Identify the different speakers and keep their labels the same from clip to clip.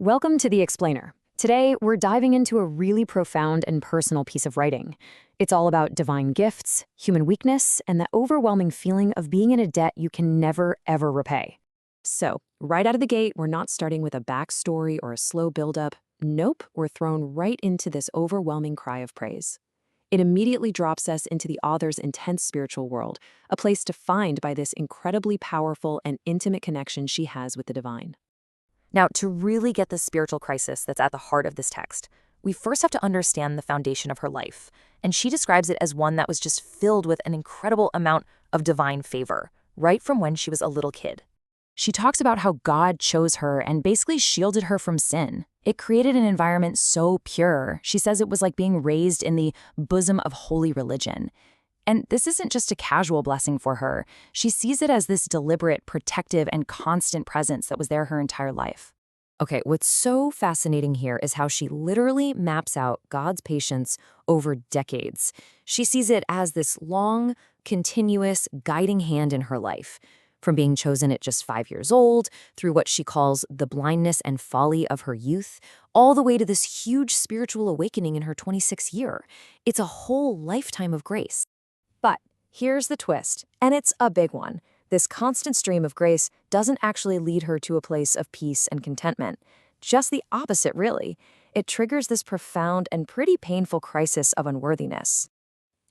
Speaker 1: Welcome to The Explainer. Today, we're diving into a really profound and personal piece of writing. It's all about divine gifts, human weakness, and the overwhelming feeling of being in a debt you can never, ever repay. So, right out of the gate, we're not starting with a backstory or a slow buildup. Nope, we're thrown right into this overwhelming cry of praise. It immediately drops us into the author's intense spiritual world, a place defined by this incredibly powerful and intimate connection she has with the divine.
Speaker 2: Now, to really get the spiritual crisis that's at the heart of this text, we first have to understand the foundation of her life, and she describes it as one that was just filled with an incredible amount of divine favor, right from when she was a little kid. She talks about how God chose her and basically shielded her from sin. It created an environment so pure. She says it was like being raised in the bosom of holy religion. And this isn't just a casual blessing for her. She sees it as this deliberate, protective, and constant presence that was there her entire life. Okay, what's so fascinating here is how she literally maps out God's patience over decades. She sees it as this long, continuous, guiding hand in her life. From being chosen at just 5 years old, through what she calls the blindness and folly of her youth, all the way to this huge spiritual awakening in her 26th year. It's a whole lifetime of grace. But here's the twist, and it's a big one. This constant stream of grace doesn't actually lead her to a place of peace and contentment. Just the opposite, really. It triggers this profound and pretty painful crisis of unworthiness.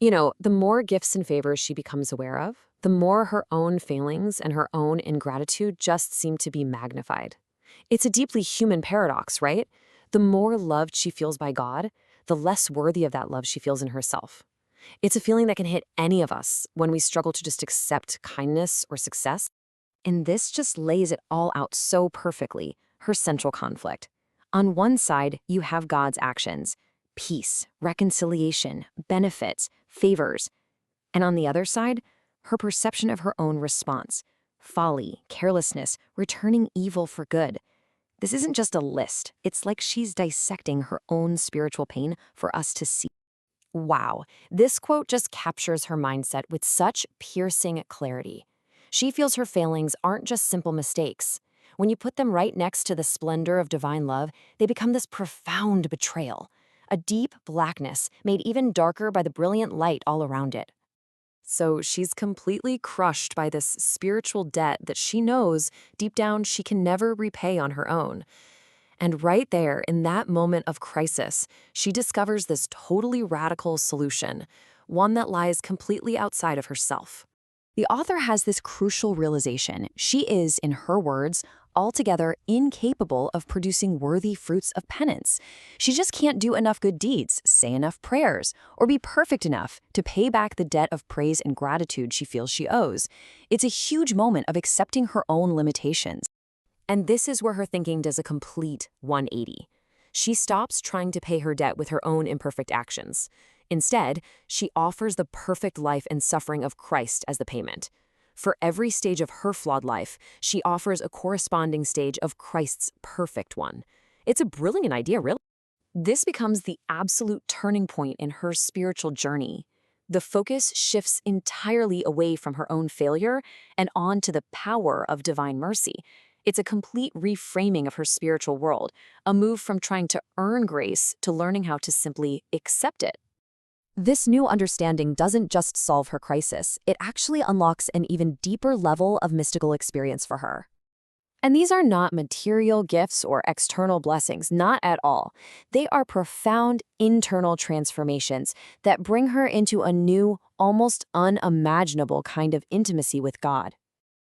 Speaker 2: The more gifts and favors she becomes aware of, the more her own failings and her own ingratitude just seem to be magnified. It's a deeply human paradox, right? The more loved she feels by God, the less worthy of that love she feels in herself. It's a feeling that can hit any of us when we struggle to just accept kindness or success. And this just lays it all out so perfectly, her central conflict. On one side, you have God's actions, peace, reconciliation, benefits, favors. And on the other side, her perception of her own response, folly, carelessness, returning evil for good. This isn't just a list. It's like she's dissecting her own spiritual pain for us to see. Wow, this quote just captures her mindset with such piercing clarity. She feels her failings aren't just simple mistakes. When you put them right next to the splendor of divine love, they become this profound betrayal, a deep blackness made even darker by the brilliant light all around it. So she's completely crushed by this spiritual debt that she knows deep down she can never repay on her own. And right there, in that moment of crisis, she discovers this totally radical solution, one that lies completely outside of herself. The author has this crucial realization. She is, in her words, altogether incapable of producing worthy fruits of penance. She just can't do enough good deeds, say enough prayers, or be perfect enough to pay back the debt of praise and gratitude she feels she owes. It's a huge moment of accepting her own limitations. And this is where her thinking does a complete 180. She stops trying to pay her debt with her own imperfect actions. Instead, she offers the perfect life and suffering of Christ as the payment. For every stage of her flawed life, she offers a corresponding stage of Christ's perfect one. It's a brilliant idea, really. This becomes the absolute turning point in her spiritual journey. The focus shifts entirely away from her own failure and on to the power of divine mercy. It's a complete reframing of her spiritual world, a move from trying to earn grace to learning how to simply accept it. This new understanding doesn't just solve her crisis, it actually unlocks an even deeper level of mystical experience for her. And these are not material gifts or external blessings, not at all. They are profound internal transformations that bring her into a new, almost unimaginable kind of intimacy with God.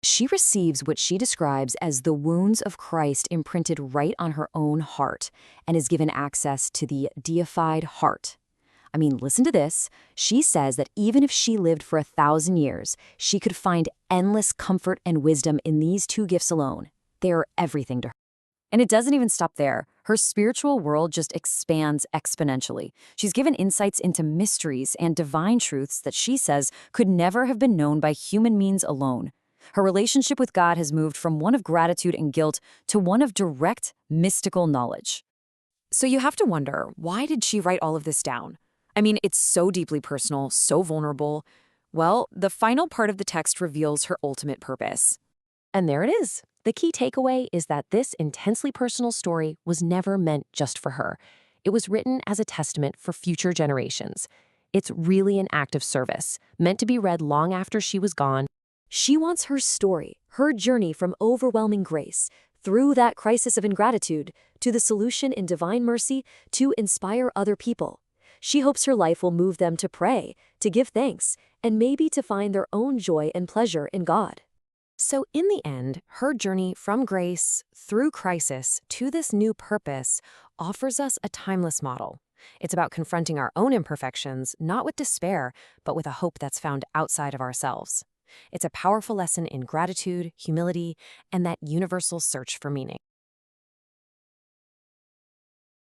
Speaker 2: She receives what she describes as the wounds of Christ imprinted right on her own heart and is given access to the deified heart. I mean, listen to this. She says that even if she lived for 1,000 years, she could find endless comfort and wisdom in these two gifts alone. They are everything to her. And it doesn't even stop there. Her spiritual world just expands exponentially. She's given insights into mysteries and divine truths that she says could never have been known by human means alone. Her relationship with God has moved from one of gratitude and guilt to one of direct, mystical knowledge. So you have to wonder, why did she write all of this down? I mean, it's so deeply personal, so vulnerable. Well, the final part of the text reveals her ultimate purpose. And there it is.
Speaker 3: The key takeaway is that this intensely personal story was never meant just for her. It was written as a testament for future generations. It's really an act of service, meant to be read long after she was gone.
Speaker 1: She wants her story, her journey from overwhelming grace, through that crisis of ingratitude, to the solution in divine mercy, to inspire other people. She hopes her life will move them to pray, to give thanks, and maybe to find their own joy and pleasure in God. So in the end, her journey from grace, through crisis, to this new purpose offers us a timeless model. It's about confronting our own imperfections, not with despair, but with a hope that's found outside of ourselves. It's a powerful lesson in gratitude, humility, and that universal search for meaning.